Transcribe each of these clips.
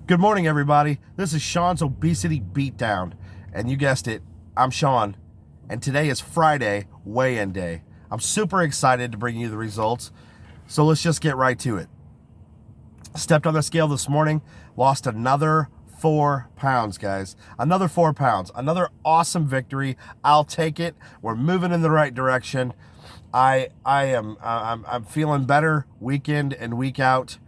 Good morning, everybody. This is Shawn's Obesity Beatdown. And you guessed it, I'm Shawn. And today is Friday, weigh-in day. I'm super excited to bring you the results. So let's just get right to it. Stepped on the scale this morning, lost another 4 pounds, guys. Another 4 pounds. Another awesome victory. I'll take it. We're moving in the right direction. I'm feeling better week in and week out.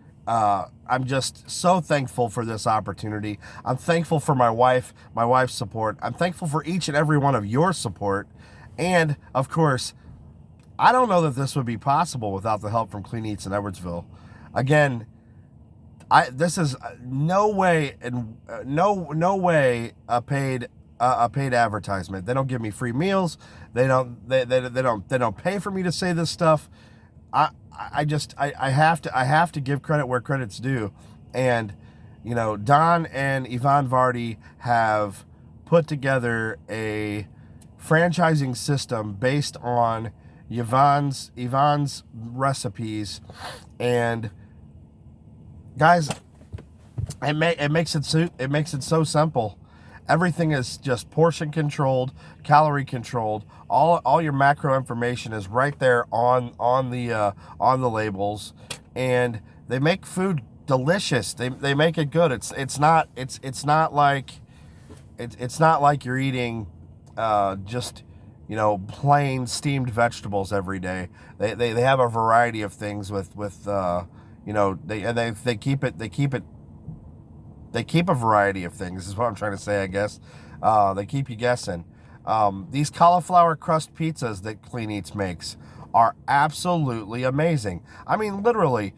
I'm just so thankful for this opportunity. I'm thankful for my wife's support. I'm thankful for each and every one of your support. And of course, I don't know that this would be possible without the help from Clean Eats in Edwardsville. Again, this is no way a paid advertisement. They don't give me free meals. They don't pay for me to say this stuff. I have to give credit where credit's due. And, you know, Don and Yvonne Vardy have put together a franchising system based on Yvonne's recipes. And guys, it makes it so simple. Everything is just portion controlled, calorie controlled. All your macro information is right there on the labels, and they make food delicious. They make it good. It's not like you're eating just, you know, plain steamed vegetables every day. They have a variety of things with you know, they keep a variety of things, is what I'm trying to say, I guess. They keep you guessing. These cauliflower crust pizzas that Clean Eats makes are absolutely amazing. I mean, literally,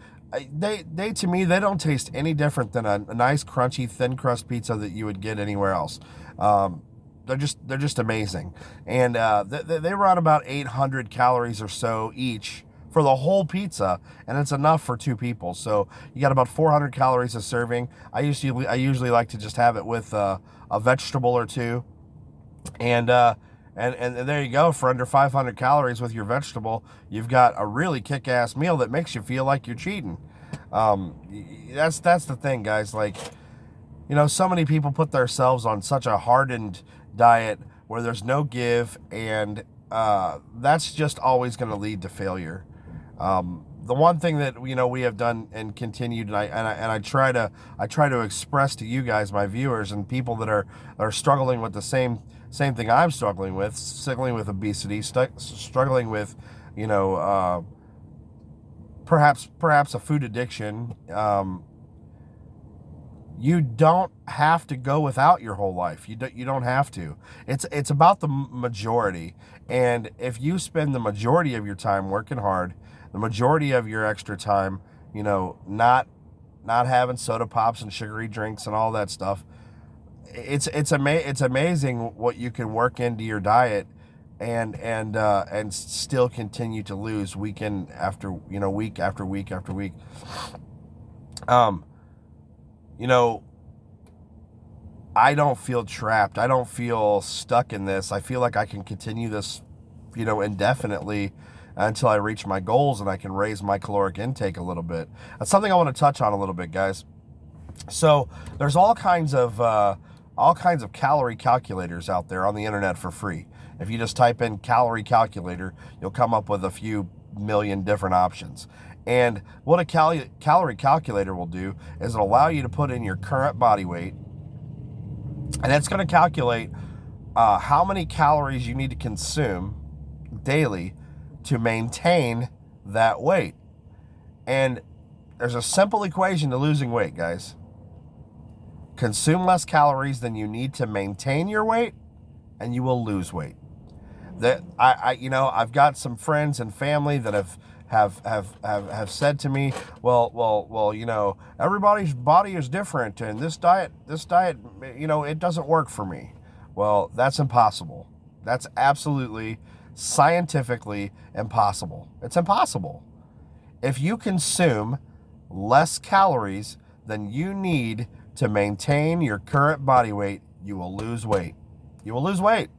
they to me, they don't taste any different than a nice, crunchy, thin crust pizza that you would get anywhere else. They're just amazing. And they run about 800 calories or so each for the whole pizza, and it's enough for 2 people. So you got about 400 calories a serving. I usually like to just have it with a vegetable or two, and there you go. For under 500 calories with your vegetable, you've got a really kick-ass meal that makes you feel like you're cheating. That's the thing, guys. Like, you know, so many people put themselves on such a hardened diet where there's no give, and that's just always going to lead to failure. The one thing that, you know, we have done and continued, and I try to express to you guys, my viewers, and people that are struggling with the same thing I'm struggling with obesity, struggling with, you know, perhaps a food addiction. You don't have to go without your whole life. You don't have to. It's about the majority. And if you spend the majority of your time working hard, the majority of your extra time, you know, not having soda pops and sugary drinks and all that stuff, it's amazing what you can work into your diet and still continue to lose week after week. You know, I don't feel trapped. I don't feel stuck in this. I feel like I can continue this, you know, indefinitely until I reach my goals and I can raise my caloric intake a little bit. That's something I want to touch on a little bit, guys. So there's all kinds of calorie calculators out there on the internet for free. If you just type in calorie calculator, you'll come up with a few million different options. And what a calorie calculator will do is it'll allow you to put in your current body weight, and it's going to calculate how many calories you need to consume daily to maintain that weight. And there's a simple equation to losing weight, guys. Consume less calories than you need to maintain your weight, and you will lose weight. That I've got some friends and family that have said to me, well, you know, everybody's body is different, and this diet, you know, it doesn't work for me. Well, that's impossible. That's absolutely scientifically impossible. It's impossible. If you consume less calories than you need to maintain your current body weight, you will lose weight. You will lose weight.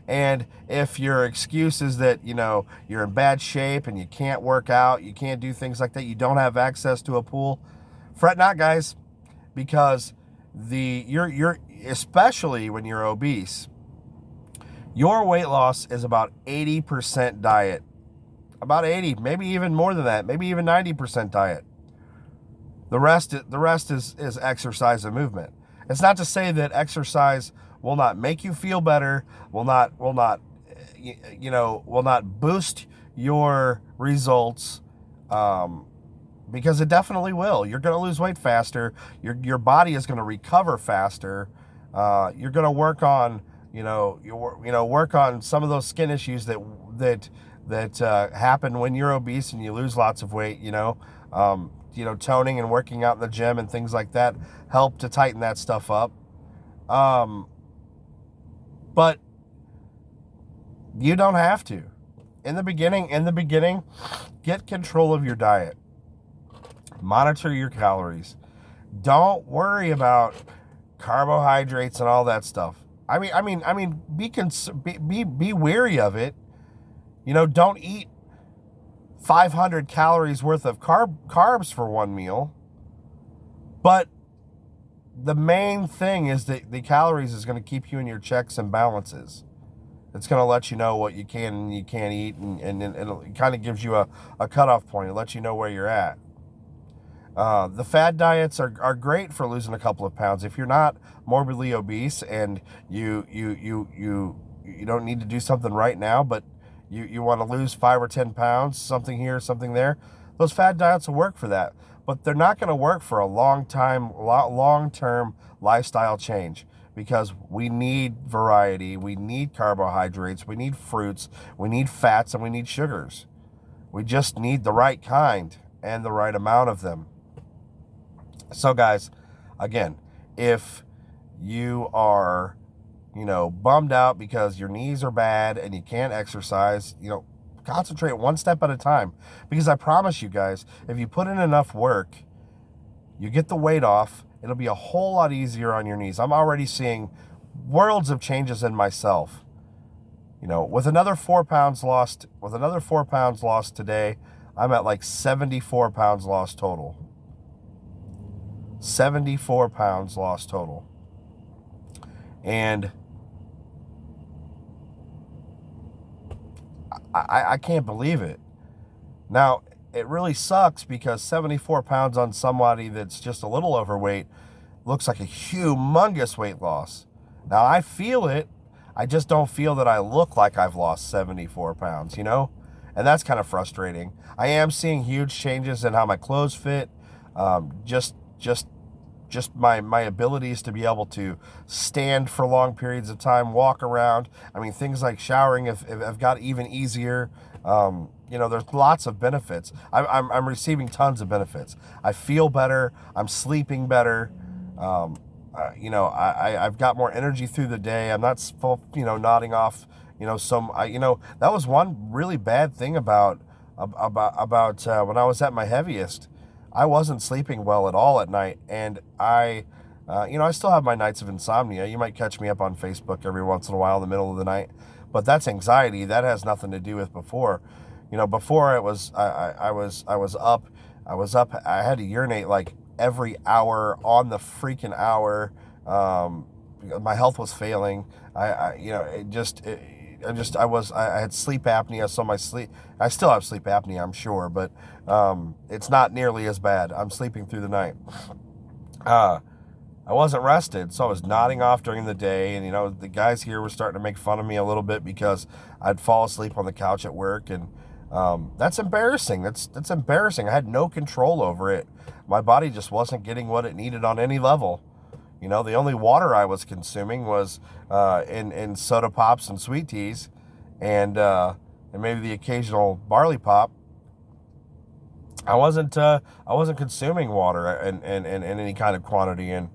And if your excuse is that, you know, you're in bad shape and you can't work out, you can't do things like that, you don't have access to a pool, fret not, guys. because you're especially when you're obese, your weight loss is about 80% diet. About 80, maybe even more than that, maybe even 90% diet. The rest is exercise and movement. It's not to say that exercise will not make you feel better, will not boost your results, because it definitely will. You're going to lose weight faster. Your body is going to recover faster. You're going to work on work on some of those skin issues that happen when you're obese and you lose lots of weight. Toning and working out in the gym and things like that help to tighten that stuff up. But you don't have to. In the beginning, get control of your diet. Monitor your calories. Don't worry about carbohydrates and all that stuff. Be wary of it. Don't eat 500 calories worth of carbs for one meal. But the main thing is that the calories is going to keep you in your checks and balances. It's going to let you know what you can and you can't eat, and it kind of gives you a cutoff point. It lets you know where you're at. The fad diets are great for losing a couple of pounds. If you're not morbidly obese and you don't need to do something right now, but you want to lose 5 or 10 pounds, something here, something there, those fad diets will work for that. But they're not going to work for a long-term lifestyle change, because we need variety, we need carbohydrates, we need fruits, we need fats, and we need sugars. We just need the right kind and the right amount of them. So guys, again, if you are, bummed out because your knees are bad and you can't exercise, concentrate one step at a time. Because I promise you guys, if you put in enough work, you get the weight off, it'll be a whole lot easier on your knees. I'm already seeing worlds of changes in myself. With another 4 pounds lost, today, I'm at like 74 pounds lost total. 74 pounds lost total. And I can't believe it. Now, it really sucks because 74 pounds on somebody that's just a little overweight looks like a humongous weight loss. Now, I feel it. I just don't feel that I look like I've lost 74 pounds, And that's kind of frustrating. I am seeing huge changes in how my clothes fit. Just my abilities to be able to stand for long periods of time, walk around. Things like showering have got even easier. There's lots of benefits. I'm receiving tons of benefits. I feel better. I'm sleeping better. I've got more energy through the day. I'm not, nodding off. That was one really bad thing about when I was at my heaviest. I wasn't sleeping well at all at night, and I still have my nights of insomnia. You might catch me up on Facebook every once in a while in the middle of the night, but that's anxiety. That has nothing to do with before. Before it was I was up. I had to urinate like every hour on the freaking hour. My health was failing. I had sleep apnea, so I still have sleep apnea, I'm sure, but it's not nearly as bad. I'm sleeping through the night. I wasn't rested, so I was nodding off during the day, and the guys here were starting to make fun of me a little bit because I'd fall asleep on the couch at work, and that's embarrassing. That's embarrassing. I had no control over it. My body just wasn't getting what it needed on any level. The only water I was consuming was in soda pops and sweet teas, and maybe the occasional barley pop. I wasn't consuming water in any kind of quantity, and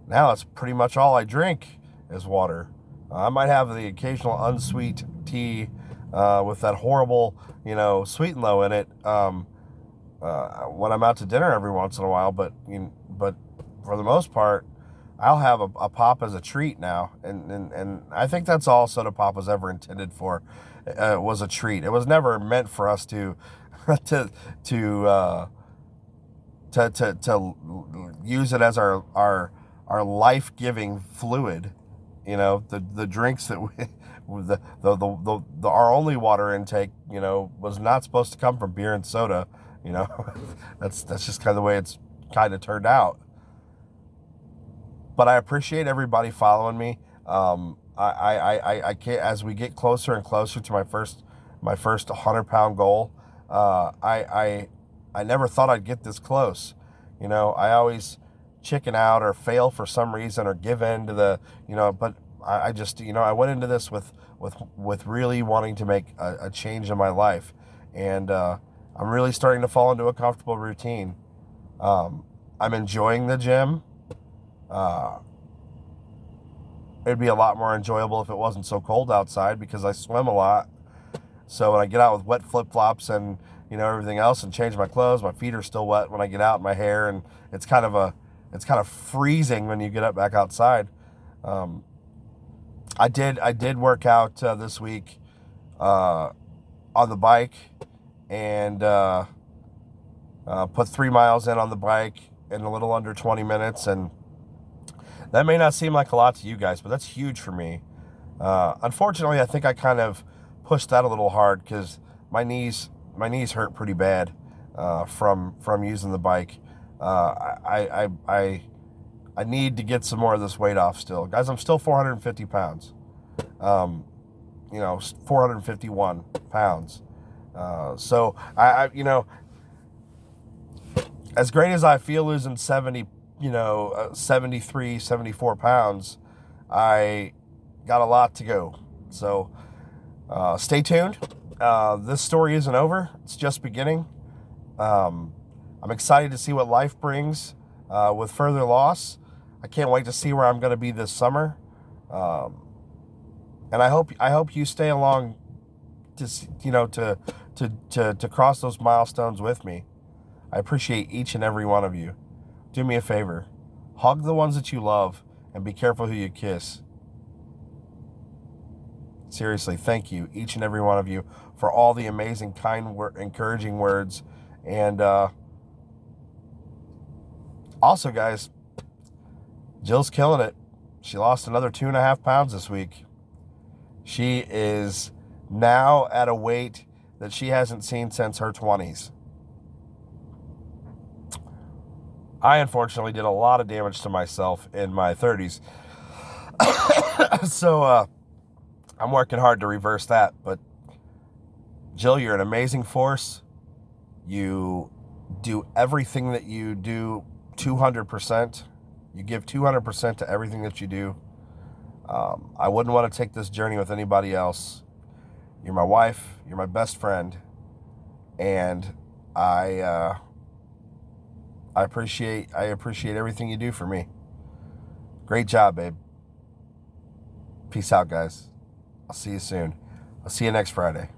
now that's pretty much all I drink is water. I might have the occasional unsweet tea with that horrible, sweet and low in it when I'm out to dinner every once in a while, but for the most part, I'll have a pop as a treat now, and I think that's all soda pop was ever intended for. Was a treat. It was never meant for us to use it as our life-giving fluid. You know, the drinks that we, our only water intake, you know, was not supposed to come from beer and soda. You know, that's just kind of the way it's kind of turned out. But I appreciate everybody following me. I can't, as we get closer and closer to my first 100-pound goal. I never thought I'd get this close. You know, I always chicken out or fail for some reason or give in to the, you know, but I just, you know, I went into this with really wanting to make a change in my life. And I'm really starting to fall into a comfortable routine. I'm enjoying the gym. It'd be a lot more enjoyable if it wasn't so cold outside because I swim a lot. So when I get out with wet flip-flops and, you know, everything else and change my clothes, my feet are still wet when I get out, my hair, and it's kind of freezing when you get up back outside. I did work out this week on the bike and put 3 miles in on the bike in a little under 20 minutes, and that may not seem like a lot to you guys, but that's huge for me. Unfortunately, I think I kind of pushed that a little hard because my knees hurt pretty bad from using the bike. I need to get some more of this weight off still, guys. I'm still 450 pounds. You know, 451 pounds. So I you know, as great as I feel losing 73, 74 pounds, I got a lot to go. So stay tuned. This story isn't over. It's just beginning. I'm excited to see what life brings with further loss. I can't wait to see where I'm going to be this summer. And I hope you stay along to, you know, to cross those milestones with me. I appreciate each and every one of you. Do me a favor. Hug the ones that you love and be careful who you kiss. Seriously, thank you, each and every one of you, for all the amazing, kind, encouraging words. And also, guys, Jill's killing it. She lost another 2.5 pounds this week. She is now at a weight that she hasn't seen since her 20s. I unfortunately did a lot of damage to myself in my 30s. So I'm working hard to reverse that. But Jill, you're an amazing force. You do everything that you do 200%. You give 200% to everything that you do. I wouldn't want to take this journey with anybody else. You're my wife. You're my best friend. And I appreciate everything you do for me. Great job, babe. Peace out, guys. I'll see you soon. I'll see you next Friday.